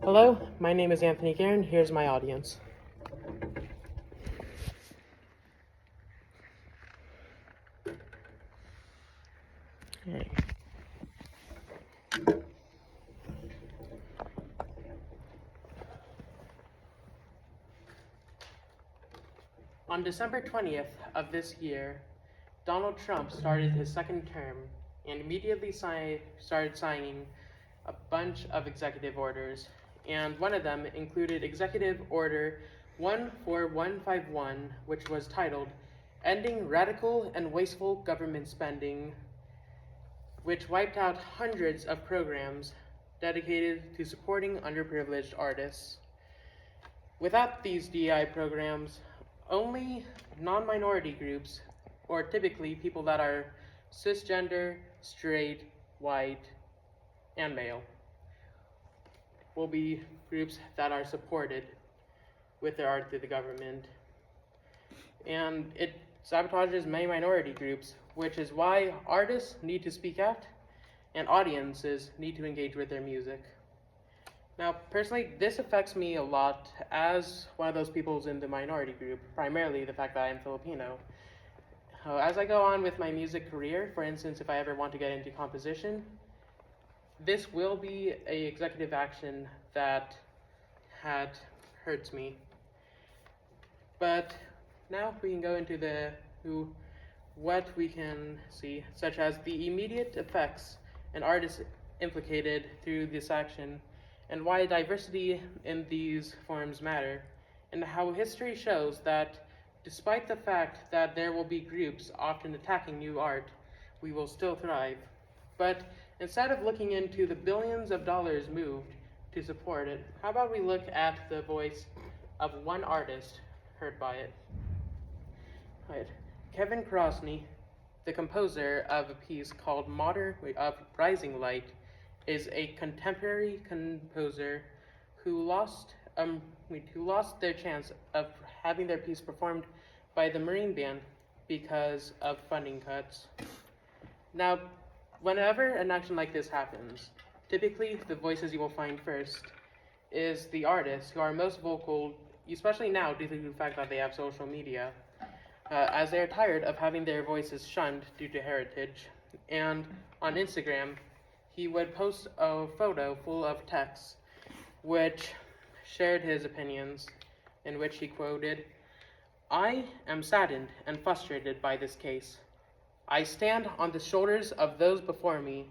Hello, my name is Anthony Guerin. Here's my audience. Okay. On December 20th of this year, Donald Trump started his second term and immediately started signing a bunch of executive orders, and one of them included Executive Order 14151, which was titled Ending Radical and Wasteful Government Spending, which wiped out hundreds of programs dedicated to supporting underprivileged artists. Without these DEI programs, only non-minority groups, or typically people that are cisgender, straight, white, and male, will be groups that are supported with their art through the government. And it sabotages many minority groups, which is why artists need to speak out and audiences need to engage with their music. Now, personally, this affects me a lot as one of those people in the minority group, primarily the fact that I am Filipino. As I go on with my music career, for instance, if I ever want to get into composition, this will be an executive action that hurts me. But now we can go into what we can see, such as the immediate effects an artist implicated through this action, and why diversity in these forms matter, and how history shows that despite the fact that there will be groups often attacking new art, we will still thrive. But instead of looking into the billions of dollars moved to support it, how about we look at the voice of one artist heard by it? Right. Kevin Krosny, the composer of a piece called Rising Light, is a contemporary composer who lost their chance of having their piece performed by the Marine Band because of funding cuts. Now, whenever an action like this happens, typically the voices you will find first is the artists who are most vocal, especially now due to the fact that they have social media, as they are tired of having their voices shunned due to heritage. And on Instagram, he would post a photo full of text which shared his opinions, in which he quoted, "I am saddened and frustrated by this case. I stand on the shoulders of those before me.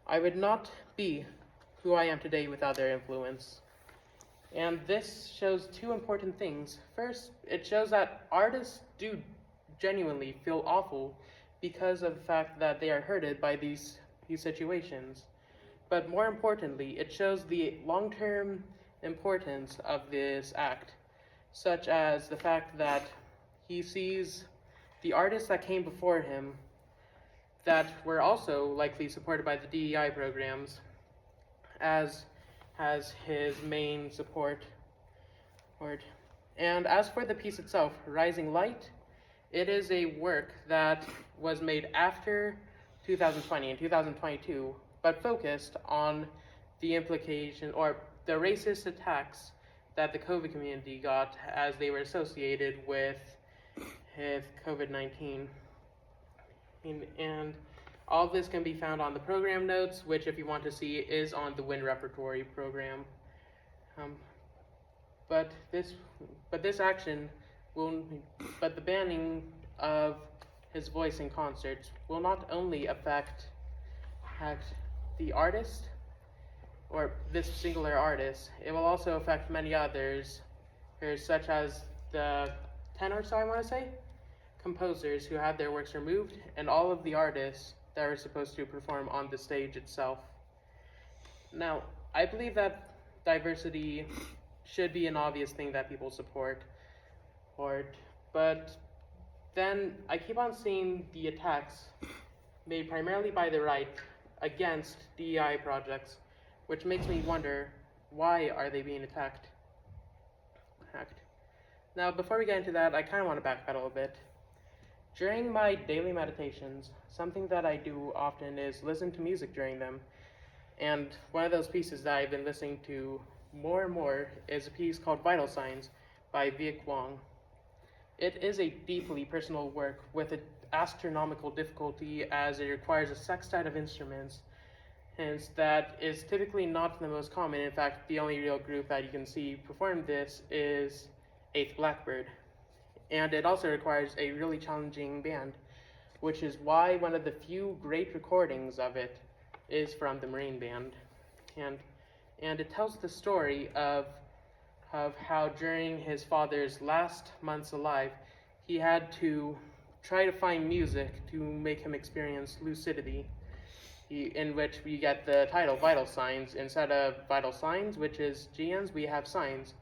I would not be who I am today without their influence." And this shows two important things. First, it shows that artists do genuinely feel awful because of the fact that they are hurted by these situations. But more importantly, it shows the long-term importance of this act, such as the fact that he sees the artists that came before him that were also likely supported by the DEI programs as his main support. And as for the piece itself, Rising Light, it is a work that was made after 2020 and 2022, but focused on the implication or the racist attacks that the COVID community got as they were associated with COVID-19. And all of this can be found on the program notes, which if you want to see is on the WIN Repertory program. But the banning of his voice in concerts will not only affect the artist, or this singular artist, it will also affect many others, such as the 10 or so, I want to say, composers who had their works removed, and all of the artists that are supposed to perform on the stage itself. Now, I believe that diversity should be an obvious thing that people support, but then I keep on seeing the attacks made primarily by the right against DEI projects, which makes me wonder, why are they being attacked? Now, before we get into that, I kind of want to backpedal a bit. During my daily meditations, something that I do often is listen to music during them. And one of those pieces that I've been listening to more and more is a piece called Vital Signs by Viet Wong. It is a deeply personal work with an astronomical difficulty as it requires a sextet of instruments, hence that is typically not the most common. In fact, the only real group that you can see perform this is Eighth Blackbird. And it also requires a really challenging band, which is why one of the few great recordings of it is from the Marine Band. And it tells the story of how during his father's last months alive, he had to try to find music to make him experience lucidity, in which we get the title Vital Signs. Instead of Vital Signs, which is GNs, we have signs,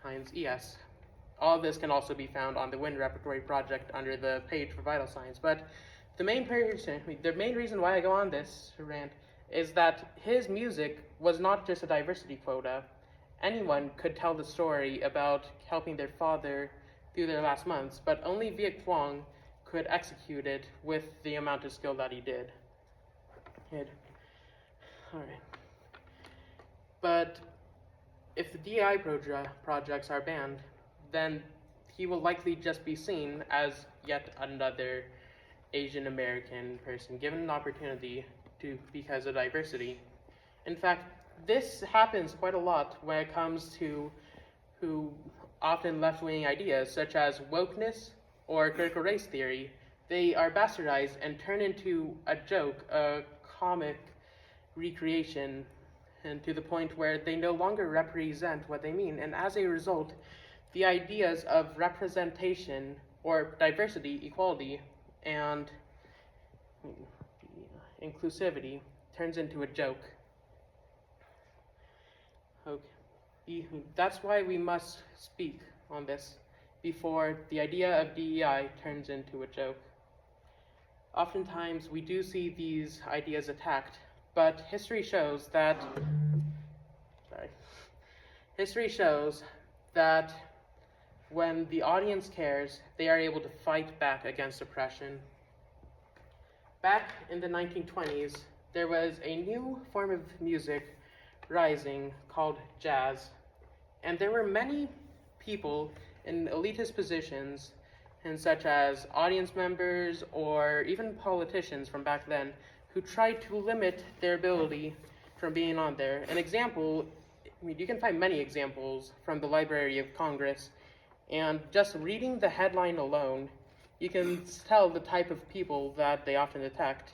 ES. All of this can also be found on the Wind Repertory Project under the page for Vital Signs. But the main reason why I go on this rant is that his music was not just a diversity quota. Anyone could tell the story about helping their father through their last months, but only Viet Quang could execute it with the amount of skill that he did. Alright. But if the DEI projects are banned, then he will likely just be seen as yet another Asian American person given an opportunity because of diversity. In fact, this happens quite a lot when it comes to often left-wing ideas such as wokeness or critical race theory. They are bastardized and turn into a joke, a comic recreation, and to the point where they no longer represent what they mean. And as a result, the ideas of representation or diversity, equality, and inclusivity turns into a joke. Okay. That's why we must speak on this before the idea of DEI turns into a joke. Oftentimes we do see these ideas attacked, but history shows that when the audience cares, they are able to fight back against oppression. Back in the 1920s, there was a new form of music rising called jazz, and there were many people in elitist positions, and such as audience members or even politicians from back then, who tried to limit their ability from being on there. An example, you can find many examples from the Library of Congress, and just reading the headline alone, you can tell the type of people that they often attacked.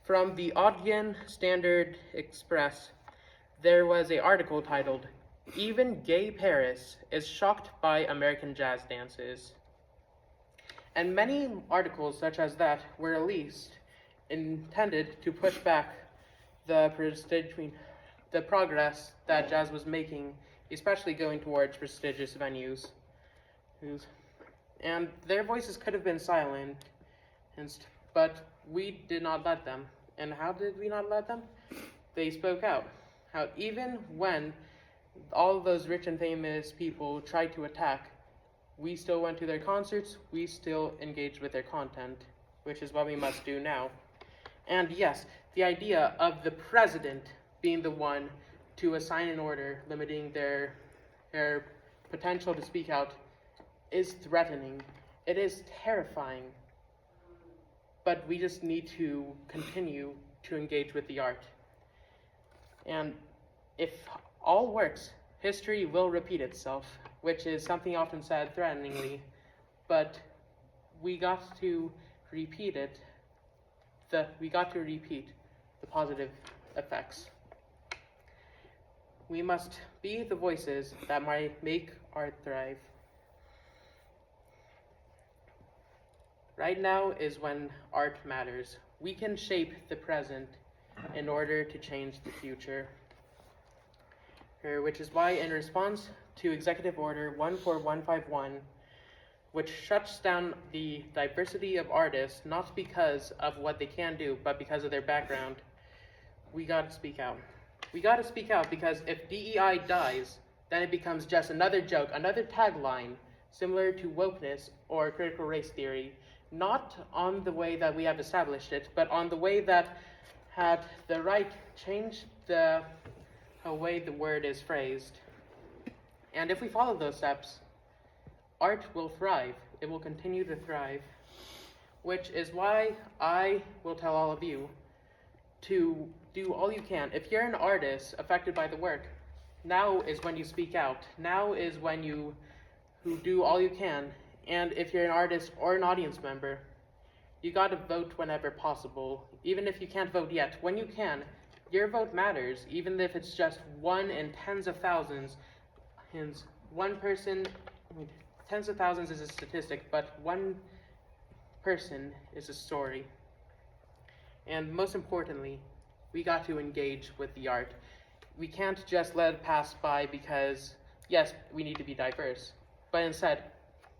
From the Ogden Standard Express, there was an article titled, "Even Gay Paris is Shocked by American Jazz Dances." And many articles such as that were released intended to push back the progress that jazz was making, especially going towards prestigious venues. And their voices could have been silenced, but we did not let them. And how did we not let them? They spoke out. How even when all of those rich and famous people tried to attack, we still went to their concerts, we still engaged with their content, which is what we must do now. And yes, the idea of the president being the one to assign an order limiting their potential to speak out is threatening. It is terrifying. But we just need to continue to engage with the art. And if all works, history will repeat itself, which is something often said threateningly, but we got to repeat it. We got to repeat the positive effects. We must be the voices that might make art thrive. Right now is when art matters. We can shape the present in order to change the future. Which is why, in response to Executive Order 14151, which shuts down the diversity of artists not because of what they can do, but because of their background, we gotta speak out. We gotta speak out because if DEI dies, then it becomes just another joke, another tagline, similar to wokeness or critical race theory, not on the way that we have established it, but on the way that had the right changed the way the word is phrased. And if we follow those steps, art will thrive. It will continue to thrive, which is why I will tell all of you to do all you can. If you're an artist affected by the work, now is when you speak out. Now is when you do all you can. And if you're an artist or an audience member, you gotta vote whenever possible. Even if you can't vote yet, when you can, your vote matters, even if it's just one in tens of thousands. And one person, tens of thousands is a statistic, but one person is a story. And most importantly, we got to engage with the art. We can't just let it pass by because, yes, we need to be diverse, but instead,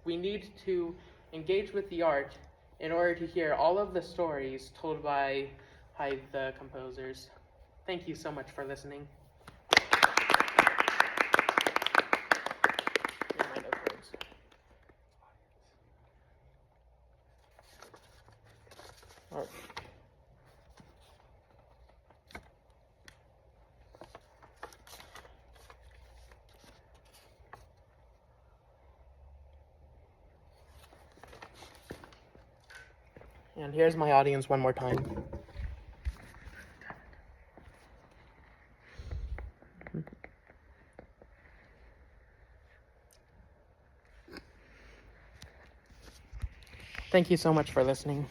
we need to engage with the art in order to hear all of the stories told by the composers. Thank you so much for listening. All right. And here's my audience one more time. Thank you so much for listening.